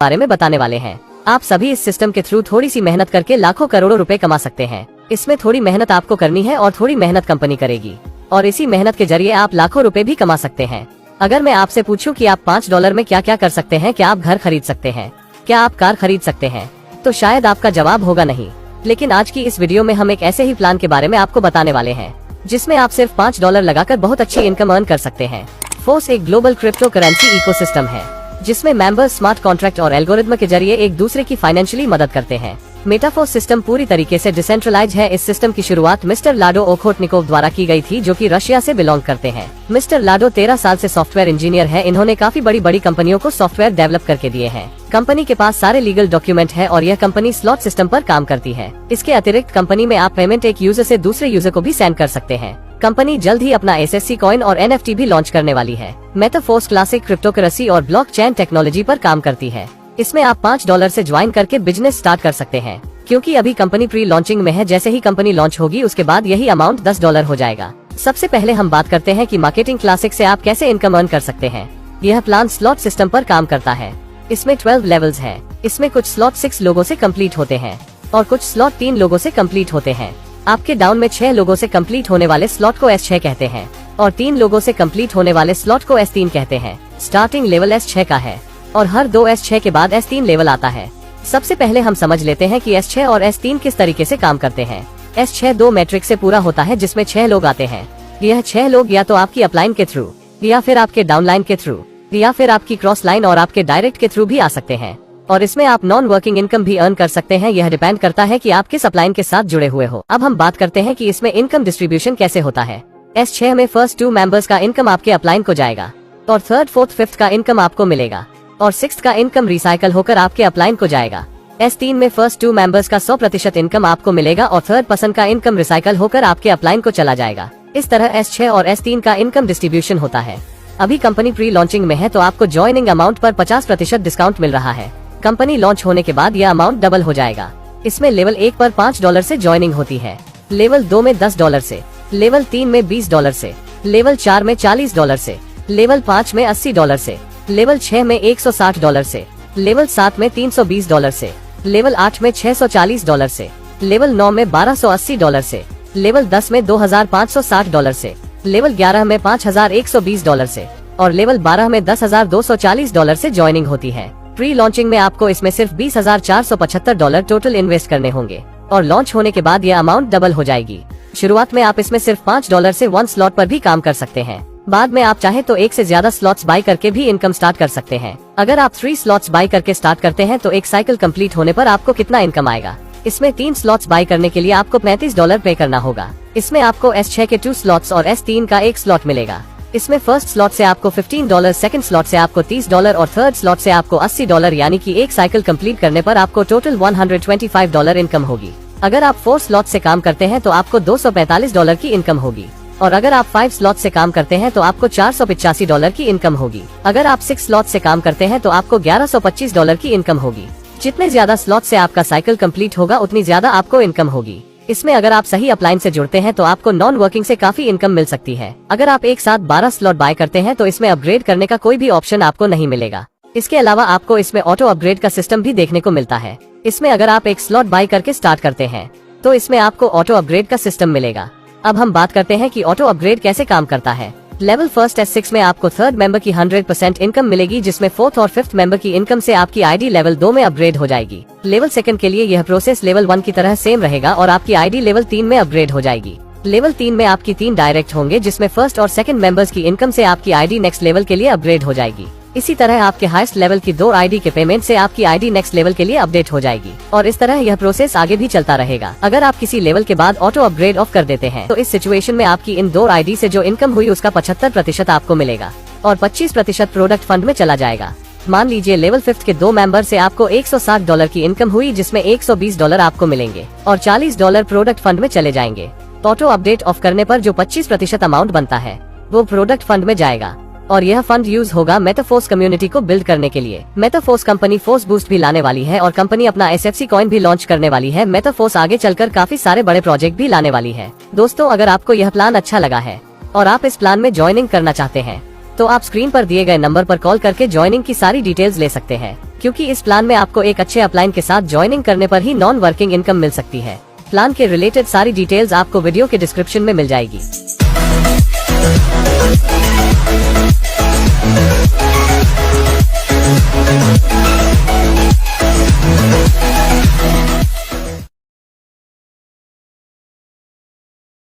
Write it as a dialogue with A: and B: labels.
A: बारे में बताने वाले हैं। आप सभी इस सिस्टम के थ्रू थोड़ी सी मेहनत करके लाखों करोड़ों रुपए कमा सकते हैं। इसमें थोड़ी मेहनत आपको करनी है और थोड़ी मेहनत कंपनी करेगी, और इसी मेहनत के जरिए आप लाखों रुपए भी कमा सकते हैं। अगर मैं आपसे पूछूं कि आप $5 में क्या क्या कर सकते हैं, क्या आप घर खरीद सकते हैं, क्या आप कार खरीद सकते हैं, तो शायद आपका जवाब होगा नहीं। लेकिन आज की इस वीडियो में हम एक ऐसे ही प्लान के बारे में आपको बताने वाले हैं जिसमें आप सिर्फ $5 लगाकर बहुत अच्छी इनकम अर्न कर सकते हैं। फोर्स एक ग्लोबल क्रिप्टो करेंसी इकोसिस्टम है जिसमें मेंबर्स स्मार्ट कॉन्ट्रैक्ट और एल्गोरिथम के जरिए एक दूसरे की फाइनेंशियली मदद करते हैं। मेटाफोर्स सिस्टम पूरी तरीके से डिसेंट्रलाइज है। इस सिस्टम की शुरुआत मिस्टर लाडो ओखोटनिकोव द्वारा की गई थी, जो कि रशिया से बिलोंग करते हैं। मिस्टर लाडो 13 साल से सॉफ्टवेयर इंजीनियर है। इन्होंने काफी बड़ी बड़ी कंपनियों को सॉफ्टवेयर डेवलप करके दिए हैं। कंपनी के पास सारे लीगल डॉक्यूमेंट है और यह कंपनी स्लॉट सिस्टम पर काम करती है। इसके अतिरिक्त कंपनी में आप पेमेंट एक यूजर से दूसरे यूजर को भी सेंड कर सकते हैं। कंपनी जल्द ही अपना SSC कॉइन और NFT भी लॉन्च करने वाली है। मेटाफोर्स क्लासिक क्रिप्टोकरेंसी और ब्लॉकचेन टेक्नोलॉजी पर काम करती है। इसमें आप $5 से ज्वाइन करके बिजनेस स्टार्ट कर सकते हैं, क्योंकि अभी कंपनी प्री लॉन्चिंग में है। जैसे ही कंपनी लॉन्च होगी उसके बाद यही अमाउंट $10 हो जाएगा। सबसे पहले हम बात करते हैं कि मार्केटिंग क्लासिक से आप कैसे इनकम अर्न कर सकते हैं। यह प्लान स्लॉट सिस्टम पर काम करता है। इसमें 12 लेवल्स हैं। इसमें कुछ स्लॉट 6 लोगों से कंप्लीट होते हैं और कुछ स्लॉट 3 लोगों से कंप्लीट होते हैं। आपके डाउन में 6 लोगों से कंप्लीट होने वाले स्लॉट को S6 कहते हैं और 3 लोगों से कंप्लीट होने वाले स्लॉट को S3 कहते हैं। स्टार्टिंग लेवल S6 का है और हर 2 S6 के बाद S3 लेवल आता है। सबसे पहले हम समझ लेते हैं कि S6 और S3 किस तरीके से काम करते हैं। S6 2 मैट्रिक से पूरा होता है जिसमें 6 लोग आते हैं। यह 6 लोग या तो आपकी अपलाइन के थ्रू, या फिर आपके डाउनलाइन के थ्रू, या फिर आपकी क्रॉस लाइन और आपके डायरेक्ट के थ्रू भी आ सकते हैं। और इसमें आप नॉन वर्किंग इनकम भी अर्न कर सकते हैं। यह डिपेंड करता है कि आप किस अपलाइन के साथ जुड़े हुए हो। अब हम बात करते हैं कि इसमें इनकम डिस्ट्रीब्यूशन कैसे होता है। S6 में फर्स्ट 2 मेंबर्स का इनकम आपके अपलाइन को जाएगा और थर्ड, फोर्थ, फिफ्थ का इनकम आपको मिलेगा और 6th का इनकम रिसाइकल होकर आपके अपलाइन को जाएगा। S3 में फर्स्ट 2 मेंबर्स का 100% इनकम आपको मिलेगा और थर्ड पर्सन का इनकम रिसाइकल होकर आपके अपलाइन को चला जाएगा। इस तरह S6 और S3 का इनकम डिस्ट्रीब्यूशन होता है। अभी कंपनी प्री लॉन्चिंग में है तो आपको ज्वाइनिंग अमाउंट पर 50% डिस्काउंट मिल रहा है। कंपनी लॉन्च होने के बाद यह अमाउंट डबल हो जाएगा। इसमें लेवल 1 पर $5 से ज्वाइनिंग होती है, लेवल 2 में $10 से, लेवल 3 में $20 से, लेवल 4 में $40 से, लेवल 5 में $80 से, लेवल 6 में $160 से, लेवल 7 में $320 से, लेवल 8 में $640 से, लेवल 9 में $1280 से, लेवल 10 में $2560 से, लेवल 11 में $5120 से और लेवल 12 में $10,240 से ज्वाइनिंग होती है। प्री लॉन्चिंग में आपको इसमें सिर्फ $20,475 टोटल इन्वेस्ट करने होंगे और लॉन्च होने के बाद यह अमाउंट डबल हो जाएगी। शुरुआत में आप इसमें सिर्फ $5 से 1 स्लॉट पर भी काम कर सकते हैं। बाद में आप चाहे तो 1 से ज्यादा स्लॉट्स बाय करके भी इनकम स्टार्ट कर सकते हैं। अगर आप 3 स्लॉट्स बाय करके स्टार्ट करते हैं तो एक साइकिल कंप्लीट होने पर आपको कितना इनकम आएगा। इसमें 3 स्लॉट्स बाय करने के लिए आपको $35 पे करना होगा। इसमें आपको S6 के 2 स्लॉट्स और S3 का 1 स्लॉट मिलेगा। इसमें फर्स्ट स्लॉट से आपको $15, सेकंड स्लॉट से आपको $30 और थर्ड स्लॉट से आपको $80, यानी कि एक साइकिल कंप्लीट करने पर आपको टोटल $125 इनकम होगी। अगर आप 4 स्लॉट से काम करते हैं तो आपको $245 की इनकम होगी और अगर आप 5 स्लॉट से काम करते हैं तो आपको $485 की इनकम होगी। अगर आप 6 स्लॉट से काम करते हैं तो आपको $1125 की इनकम होगी। जितने ज्यादा स्लॉट से आपका साइकिल कंप्लीट होगा उतनी ज्यादा आपको इनकम होगी। इसमें अगर आप सही अपलाइन से जुड़ते हैं तो आपको नॉन वर्किंग से काफी इनकम मिल सकती है। अगर आप एक साथ 12 स्लॉट बाय करते हैं तो इसमें अपग्रेड करने का कोई भी ऑप्शन आपको नहीं मिलेगा। इसके अलावा आपको इसमें ऑटो अपग्रेड का सिस्टम भी देखने को मिलता है। इसमें अगर आप एक स्लॉट बाय करके स्टार्ट करते हैं तो इसमें आपको ऑटो अपग्रेड का सिस्टम मिलेगा। अब हम बात करते हैं कि ऑटो अपग्रेड कैसे काम करता है। लेवल फर्स्ट S6 में आपको थर्ड मेंबर की 100% इनकम मिलेगी, जिसमें फोर्थ और फिफ्थ मेंबर की इनकम से आपकी आईडी लेवल 2 में अपग्रेड हो जाएगी। लेवल सेकंड के लिए यह प्रोसेस लेवल 1 की तरह सेम रहेगा और आपकी आईडी लेवल 3 में अपग्रेड हो जाएगी। लेवल 3 में आपकी 3 डायरेक्ट होंगे, जिसमें फर्स्ट और सेकंड मेंबर्स की इनकम से आपकी आईडी नेक्स्ट लेवल के लिए अपग्रेड हो जाएगी। इसी तरह आपके हाईएस्ट लेवल की 2 आईडी के पेमेंट से आपकी आईडी नेक्स्ट लेवल के लिए अपडेट हो जाएगी और इस तरह यह प्रोसेस आगे भी चलता रहेगा। अगर आप किसी लेवल के बाद ऑटो अपग्रेड ऑफ कर देते हैं तो इस सिचुएशन में आपकी इन 2 आईडी से जो इनकम हुई उसका 75% आपको मिलेगा और 25% प्रोडक्ट फंड में चला जाएगा। मान लीजिए लेवल 5 के 2 मेंबर से आपको $160 की इनकम हुई, जिसमें $120 आपको मिलेंगे और $40 प्रोडक्ट फंड में चले जाएंगे। ऑटो अपडेट ऑफ करने पर जो 25% अमाउंट बनता है वो प्रोडक्ट फंड में जाएगा और यह फंड यूज होगा मेटाफोर्स कम्युनिटी को बिल्ड करने के लिए। मेटाफोर्स कंपनी फोर्स बूस्ट भी लाने वाली है और कंपनी अपना SFC कॉइन भी लॉन्च करने वाली है। मेटाफोर्स आगे चलकर काफी सारे बड़े प्रोजेक्ट भी लाने वाली है। दोस्तों, अगर आपको यह प्लान अच्छा लगा है और आप इस प्लान में ज्वाइनिंग करना चाहते हैं तो आप स्क्रीन पर दिए गए नंबर पर कॉल करके ज्वाइनिंग की सारी डिटेल्स ले सकते हैं, क्योंकि इस प्लान में आपको एक अच्छे अपलाइन के साथ ज्वाइनिंग करने पर ही नॉन वर्किंग इनकम मिल सकती है। प्लान के रिलेटेड सारी डिटेल्स आपको वीडियो के डिस्क्रिप्शन में मिल जाएगी।